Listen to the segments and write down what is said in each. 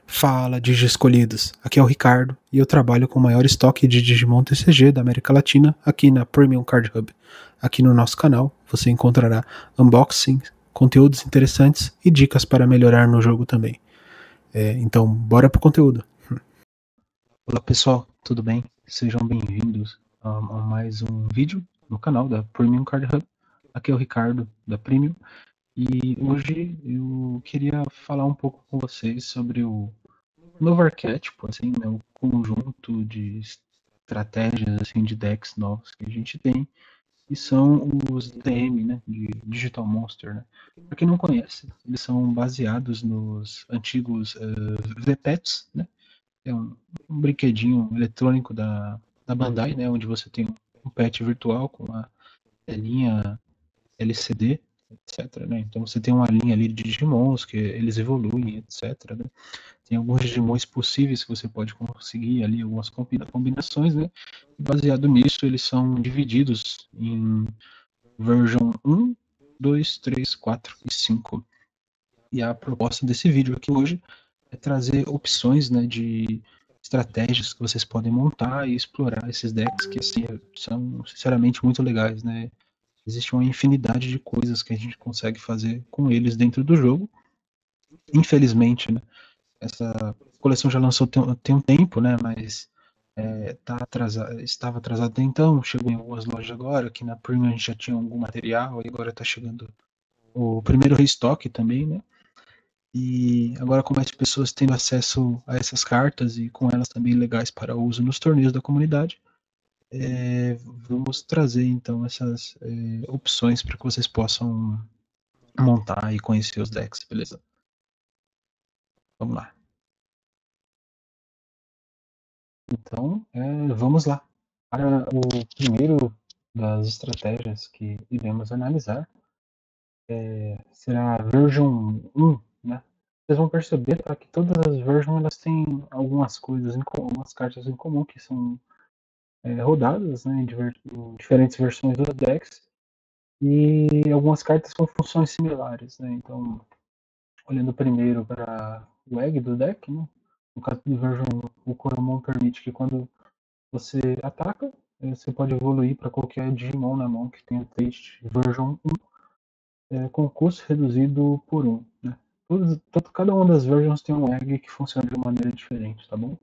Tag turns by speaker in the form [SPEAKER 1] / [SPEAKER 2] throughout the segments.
[SPEAKER 1] Fala, Digi escolhidos. Aqui é o Ricardo e eu trabalho com o maior estoque de Digimon TCG da América Latina aqui na Premium Card Hub. Aqui no nosso canal você encontrará unboxing, conteúdos interessantes e dicas para melhorar no jogo também. Então, bora pro conteúdo. Olá pessoal, tudo bem? Sejam bem-vindos a mais um vídeo no canal da Premium Card Hub. Aqui é o Ricardo da Premium e hoje eu queria falar um pouco com vocês sobre o novo arquétipo, assim, né, o conjunto de estratégias assim, de decks novos que a gente tem, e são os DM, né, de Digital Monster. Né? Para quem não conhece, eles são baseados nos antigos VPETs, né? É um brinquedinho eletrônico da Bandai, né, onde você tem um pet virtual com uma telinha LCD, etc. Né? Então você tem uma linha ali de Digimons que eles evoluem, etc. Né? Tem alguns Digimons possíveis que você pode conseguir ali, algumas combinações, né? E baseado nisso, eles são divididos em version 1, 2, 3, 4 e 5. E a proposta desse vídeo aqui hoje é trazer opções, né, de estratégias que vocês podem montar e explorar esses decks que assim, são sinceramente muito legais, né? Existe uma infinidade de coisas que a gente consegue fazer com eles dentro do jogo. Infelizmente, né, essa coleção já lançou tem um tempo, né? Mas estava atrasado até então, chegou em algumas lojas agora, aqui na Premium a gente já tinha algum material, e agora está chegando o primeiro restock também, né? E agora com mais pessoas tendo acesso a essas cartas e com elas também legais para uso nos torneios da comunidade, vamos trazer então essas opções para que vocês possam montar e conhecer os decks, beleza? Vamos lá. Então, vamos lá. Para o primeiro das estratégias que iremos analisar, será a version 1, né? Vocês vão perceber, tá, que todas as versions elas têm algumas coisas em comum, algumas cartas em comum que são rodadas, né, em diferentes versões dos decks, e algumas cartas com funções similares, né? Então, olhando primeiro para o egg do deck, né? No caso do version 1, o Coromon permite que quando você ataca, você pode evoluir para qualquer Digimon na mão que tenha trait version 1, com custo reduzido por 1. Né? Cada uma das versions tem um egg que funciona de maneira diferente, tá bom?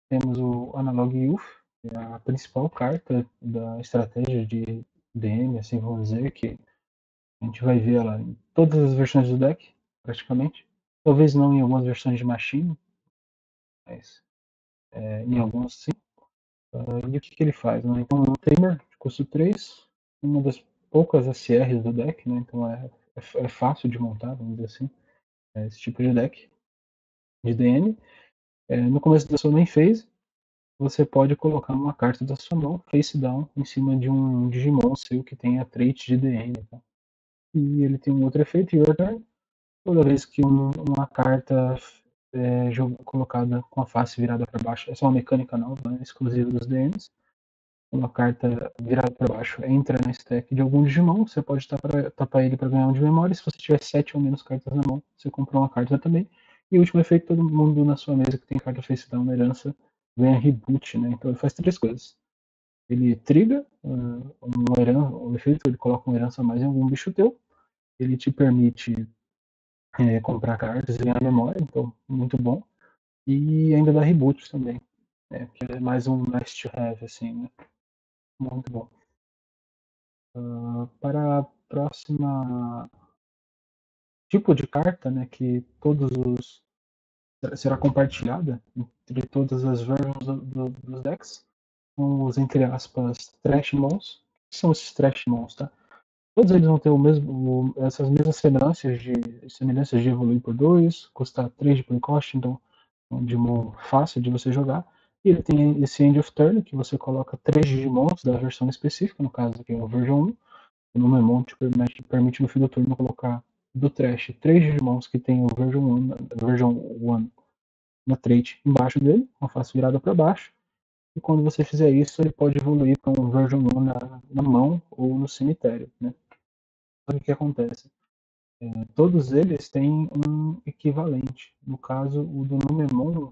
[SPEAKER 1] Temos o Analog Youth, que é a principal carta da estratégia de DM, assim vamos dizer, que a gente vai ver ela em todas as versões do deck, praticamente. Talvez não em algumas versões de Machine, mas em algumas sim. E o que ele faz? Né? Então, o Tamer, de custo 3, uma das poucas SRs do deck, né? Então é fácil de montar, vamos dizer assim, esse tipo de deck de DM. No começo da sua main phase, você pode colocar uma carta da sua mão face down em cima de um Digimon seu que tenha trait de DM. Tá? E ele tem um outro efeito, Your Turn. Toda vez que uma carta colocada com a face virada para baixo, essa é uma mecânica nova, né, exclusiva dos DMs. Uma carta virada para baixo entra no stack de algum Digimon, você pode tapar ele para ganhar um de memória. Se você tiver 7 ou menos cartas na mão, você comprou uma carta também. E o último efeito, todo mundo na sua mesa que tem carta face down na herança ganha reboot, né? Então ele faz três coisas. Ele triga um efeito, ele coloca uma herança a mais em algum bicho teu. Ele te permite comprar cartas e ganhar memória, então muito bom. E ainda dá reboot também, que é mais um nice to have, assim, né? Muito bom. Para a próxima tipo de carta, né, que será compartilhada entre todas as versions dos decks, são os, entre aspas, Trash Mons. O que são esses Trash Mons, tá? Todos eles vão ter essas mesmas semelhanças de evoluir por 2, custar 3 de precaution, então é um Digimon fácil de você jogar. E ele tem esse End of Turn, que você coloca 3 Digimons da versão específica, no caso aqui é o version 1. O Numemon te permite no fim do turno colocar do Trash 3 Digimons que tem o version 1 na trait embaixo dele, com a face virada para baixo. E quando você fizer isso, ele pode evoluir para um version 1 na mão ou no cemitério. Né? Olha o que acontece. Todos eles têm um equivalente. No caso, o do Numemon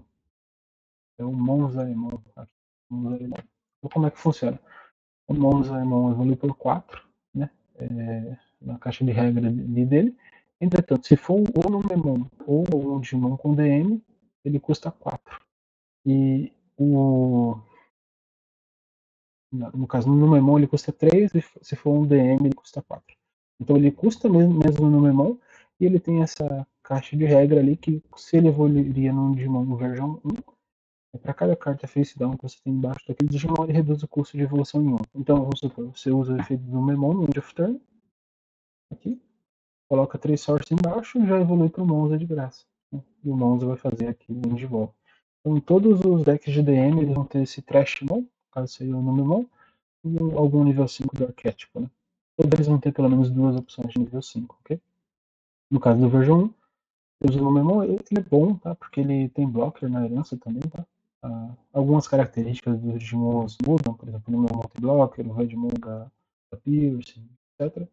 [SPEAKER 1] é o Monzaemon. Então, como é que funciona? O Monzaemon evolui por 4, né? Na caixa de regra dele. Entretanto, se for ou Numemon ou um Digimon com DM, ele custa 4. E no caso, no Numemon ele custa 3, e se for um DM ele custa 4. Então ele custa mesmo no Numemon, e ele tem essa caixa de regra ali que se ele evoluiria num Digimon versão 1, para cada carta face down que você tem embaixo daquele Digimon, ele reduz o custo de evolução em 1. Então, vamos supor, você usa o efeito do Numemon no End of Turn, aqui, coloca 3 Source embaixo e já evolui para o Monza de graça. Né? E o Monza vai fazer aqui o de volta. Então, todos os decks de DM eles vão ter esse Trashmon, caso seja o Numemon, e algum nível 5 do arquétipo, né? Todos eles vão ter pelo menos 2 opções de nível 5, ok? No caso do version 1, eu uso o Memon, ele é bom, tá? Porque ele tem blocker na herança também, tá? Algumas características dos Digimons mudam, por exemplo, no Memon tem blocker, no Redmon da Pierce, etc.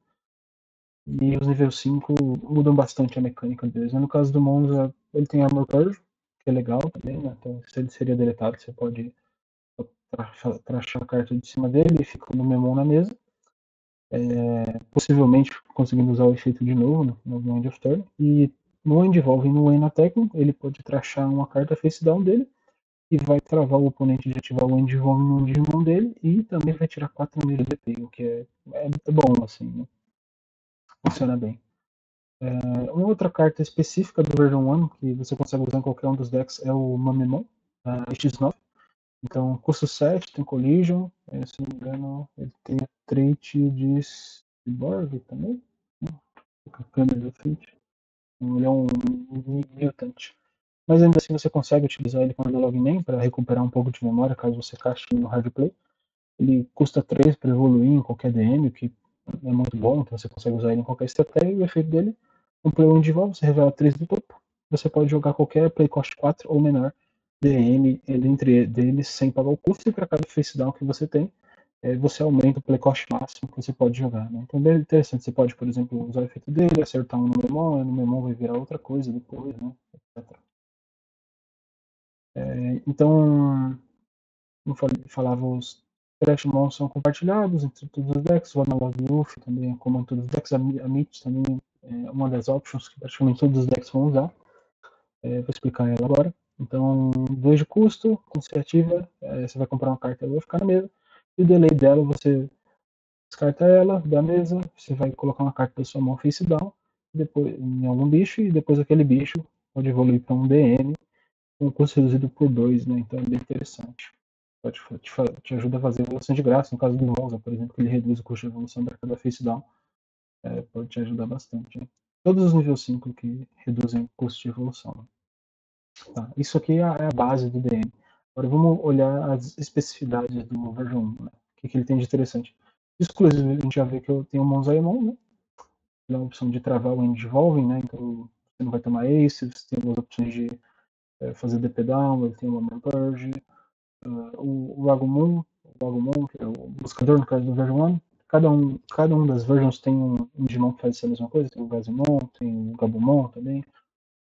[SPEAKER 1] E os nível 5 mudam bastante a mecânica deles. No caso do Monza, ele tem Armor Purge, que é legal também, né? Então, se ele seria deletado, você pode trachar a carta de cima dele e fica no Memon na mesa. Possivelmente conseguindo usar o efeito de novo no End of Turn. E no End Evolve e no End Attack, ele pode trachar uma carta face down dele e vai travar o oponente de ativar o End Evolve no Digimon dele e também vai tirar 4 mil de DP, o que é bom, assim, né? Funciona bem. Uma outra carta específica do Version 1 que você consegue usar em qualquer um dos decks é o Mamemon, X9. Então, custo 7, tem Collision, se não me engano, ele tem a trait de Cyborg também, com a câmera do frente. Ele é um mutant. Mas ainda assim você consegue utilizar ele com Analog Man para recuperar um pouco de memória caso você cache no hard play. Ele custa 3 para evoluir em qualquer DM, o que é muito bom, então você consegue usar ele em qualquer estratégia. E o efeito dele, um play 1 de volta, você revela 3 do topo. Você pode jogar qualquer play cost 4 ou menor DM entre deles sem pagar o custo, e para cada face down que você tem, você aumenta o play cost máximo que você pode jogar. Né? Então é bem interessante. Você pode, por exemplo, usar o efeito dele, acertar um no Memon, e no Memon vai virar outra coisa depois, né? Etc. Então, como falava, os Trashmon são compartilhados entre todos os decks, o Analog Uff também é comum em todos os decks, a Meet também é uma das options que praticamente todos os decks vão usar. Vou explicar ela agora. Então, 2 de custo, quando você ativa, você vai comprar uma carta, ela vai ficar na mesa, e o delay dela, você descarta ela da mesa, você vai colocar uma carta da sua mão face down, depois, em algum bicho, e depois aquele bicho pode evoluir para um DM, com custo reduzido por 2, né? Então é bem interessante. Pode te ajuda a fazer evolução de graça. No caso do Monza, por exemplo, que ele reduz o custo de evolução da cada face down, pode te ajudar bastante. Né? Todos os níveis 5 que reduzem o custo de evolução. Né? Tá, isso aqui é a base do DM. Agora vamos olhar as especificidades do version 1. Né? O que ele tem de interessante? Exclusivo, a gente já vê que eu tenho o Monzaemon, né? Ele é uma opção de travar o End Evolving, né? Então você não vai tomar Ace, você tem algumas opções de fazer DP Down, ele tem uma Purge, o Agumon, que é o buscador, no caso do version 1. Cada um das versions tem um Digimon que faz essa mesma coisa. Tem o Gazimon, tem o Gabumon também,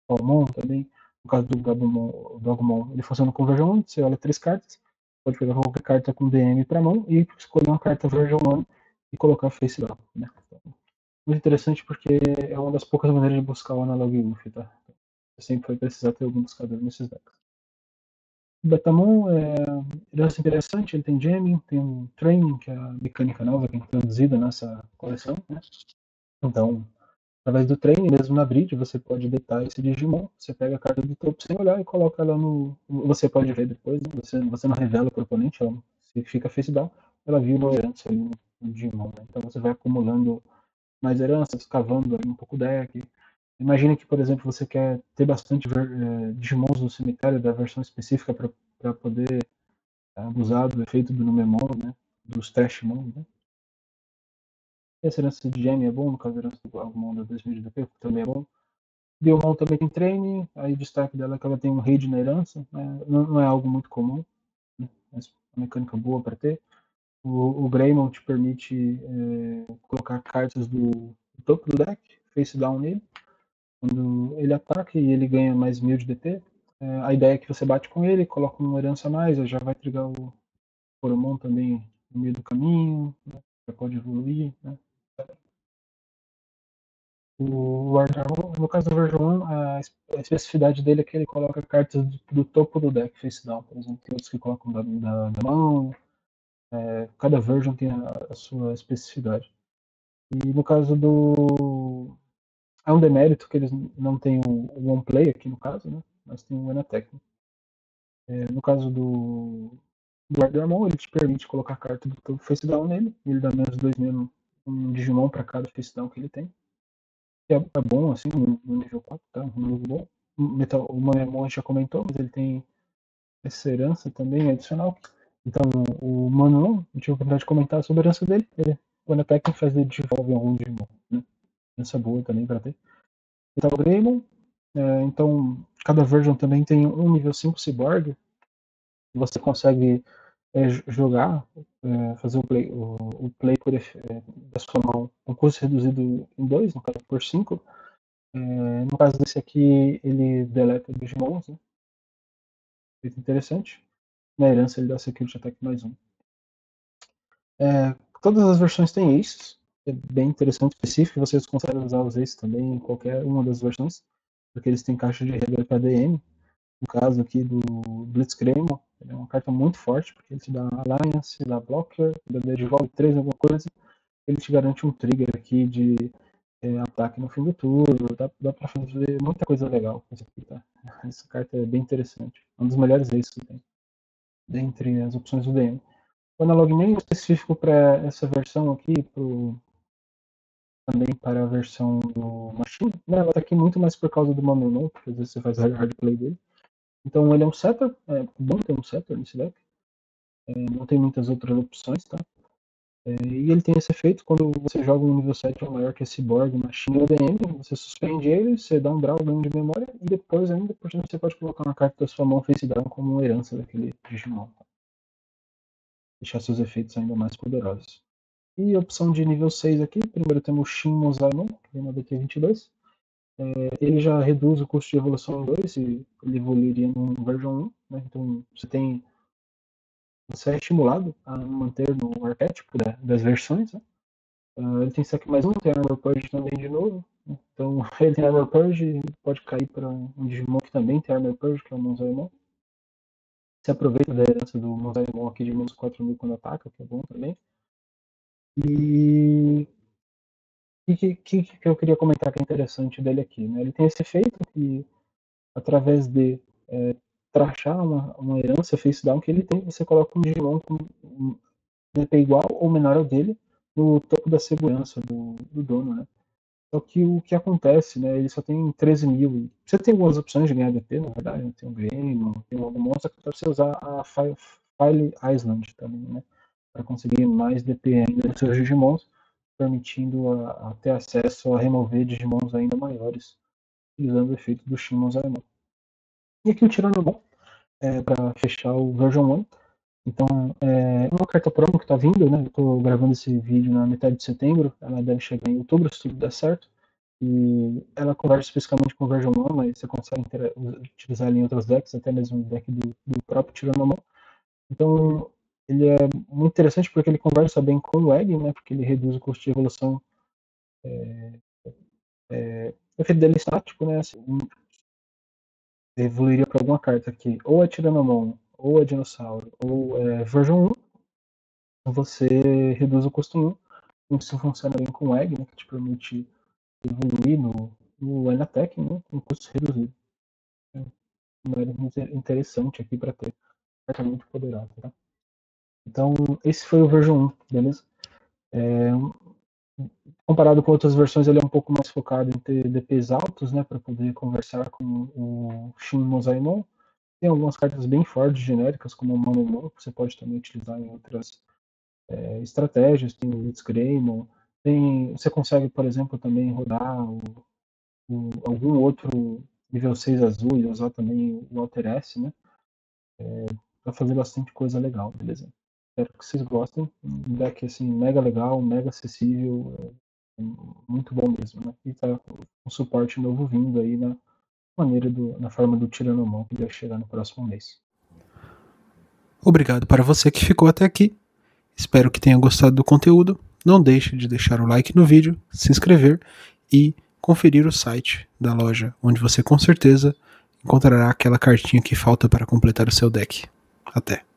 [SPEAKER 1] o Palmon também. No caso do Agumon, ele funciona com version 1. Você olha 3 cartas, pode pegar qualquer carta com DM para mão e escolher uma carta version 1 e colocar face down. Né? Muito interessante porque é uma das poucas maneiras de buscar o Analog UF, tá? Você sempre vai precisar ter algum buscador nesses decks. O Betamon ele é interessante, ele tem jamming, tem um training, que é a mecânica nova que é introduzida nessa coleção. Né? Então, através do training, mesmo na bridge, você pode deitar esse Digimon, você pega a carta do topo sem olhar e coloca ela no. Você pode ver depois, né? Você não revela para o oponente, ela, se fica face down, ela vira uma herança ali no Digimon. Né? Então você vai acumulando mais heranças, cavando aí um pouco o deck. Imagine que, por exemplo, você quer ter bastante Digimons no cemitério da versão específica para poder abusar do efeito do Numemon, né? Dos Trashmon, né? Essa herança de Gem é bom, no caso da herança do Agumon da 2000 de DP, também é bom. Biomon também tem training, aí o destaque dela é que ela tem um raid na herança, né? Não é algo muito comum, né? Mas uma mecânica boa para ter. O Greymon te permite colocar cartas do topo do deck, face down nele. Quando ele ataca e ele ganha mais 1000 de DP, a ideia é que você bate com ele, coloca uma herança a mais, já vai trigar o Coromon também no meio do caminho, né? Já pode evoluir, né? O Warhammer, no caso do Version 1, a especificidade dele é que ele coloca cartas do topo do deck face down, por exemplo. Tem outros que colocam da mão, cada version tem a sua especificidade. E no caso do. É um demérito que eles não têm o one play aqui no caso, né? Mas tem o Enatec. No caso do Warhammer, ele te permite colocar a carta do topo face down nele, e ele dá menos 2 menos um Digimon para cada face down que ele tem. É bom, assim, no nível 4, tá? Um jogo bom. O Manemon já comentou, mas ele tem essa herança também adicional. Então, o Manon, eu tive a oportunidade de comentar sobre a herança dele. Quando a técnica faz ele desenvolve algum Digimon, né? Herança boa também para ter. E tá o Greymon. Então, cada version também tem um nível 5 Cyborg. Você consegue jogar, fazer o play da sua mão com custo reduzido em 2, no caso por 5. No caso desse aqui, ele deleta Digimons, né? Muito interessante. Na herança, ele dá Security Attack mais um. Todas as versões têm aces, é bem interessante, específico. Vocês conseguem usar os aces também em qualquer uma das versões, porque eles têm caixa de regra para DM. No caso aqui do Blitzcrank, ele é uma carta muito forte, porque ele te dá Alliance, dá Blocker, dá devolve 3 alguma coisa. Ele te garante um trigger aqui de ataque no fim do turno. Dá pra fazer muita coisa legal com isso aqui, tá? Essa carta é bem interessante. É um dos melhores aces que tem, dentre as opções do DM. O Analog Man é específico para essa versão aqui, também para a versão do Machine. Ela está aqui muito mais por causa do Mamonon, porque às vezes você faz hard play dele. Então ele é um setter, é bom ter um setter nesse deck. Não tem muitas outras opções, tá? E ele tem esse efeito, quando você joga um nível 7 ou maior que esse board, Machine ou DM, você suspende ele, você dá um draw, ganho de memória, e depois ainda, por exemplo, você pode colocar uma carta da sua mão face down como uma herança daquele Digimon. Tá? Deixar seus efeitos ainda mais poderosos. E a opção de nível 6 aqui, primeiro temos o Shin Mozaimon, que vem na BT22. Ele já reduz o custo de evolução em 2 e ele evoluiria no version 1. Né? Então você é estimulado a manter no arquétipo das versões. Né? Ele tem saque mais um, tem Armor Purge também de novo. Né? Então ele tem Armor Purge e pode cair para um Digimon que também tem Armor Purge, que é o Mozaimon. Se aproveita da herança do Mozaimon aqui de menos 4.000 quando ataca, que é bom também. E que eu queria comentar que é interessante dele aqui? Né? Ele tem esse efeito que, através de trachar uma herança face down que ele tem, você coloca um Digimon com um DP igual ou menor ao dele no topo da segurança do dono. Né? Só que o que acontece, né? Ele só tem 13.000. Você tem algumas opções de ganhar DP, na verdade. Né? Tem o Greymon, tem algum monstro que você usar a File Island também, né? Para conseguir mais DP ainda nos seus Digimons, permitindo a ter acesso a remover Digimons ainda maiores, utilizando o efeito do Shin Mozaimon. E aqui o Tyrannomon, para fechar o version 1. Então, é uma carta promo que está vindo, né? Eu estou gravando esse vídeo na metade de setembro, ela deve chegar em outubro, se tudo der certo. E ela conversa especificamente com o version 1, mas você consegue utilizar ela em outros decks, até mesmo no deck do próprio Tyrannomon. Então, ele é muito interessante porque ele conversa bem com o Egg, né? Porque ele reduz o custo de evolução. O efeito dele é estático, né? Assim, evoluiria para alguma carta aqui, ou é Tyrannomon, ou é Dinossauro, ou é version 1, você reduz o custo 1. Isso funciona bem com o Egg, né? Que te permite evoluir no Enatec, né? Com custo reduzido. É interessante aqui para ter. Carta muito poderosa, tá? Então, esse foi o version 1, beleza? Comparado com outras versões, ele é um pouco mais focado em ter DPs altos, né, para poder conversar com o Shin Mozaimon. Tem algumas cartas bem fortes, genéricas, como o Manomon, que você pode também utilizar em outras estratégias. Tem o Blitzcrank, você consegue, por exemplo, também rodar algum outro nível 6 azul e usar também o Alter S, né, para fazer bastante coisa legal, beleza? Espero que vocês gostem. Um deck assim, mega legal, mega acessível, Muito bom mesmo, né? E tá com um suporte novo vindo aí na forma do Tiranomon, que deve chegar no próximo mês. Obrigado para você que ficou até aqui. Espero que tenha gostado do conteúdo. Não deixe de deixar o like no vídeo, se inscrever e conferir o site da loja, onde você com certeza encontrará aquela cartinha que falta para completar o seu deck. Até!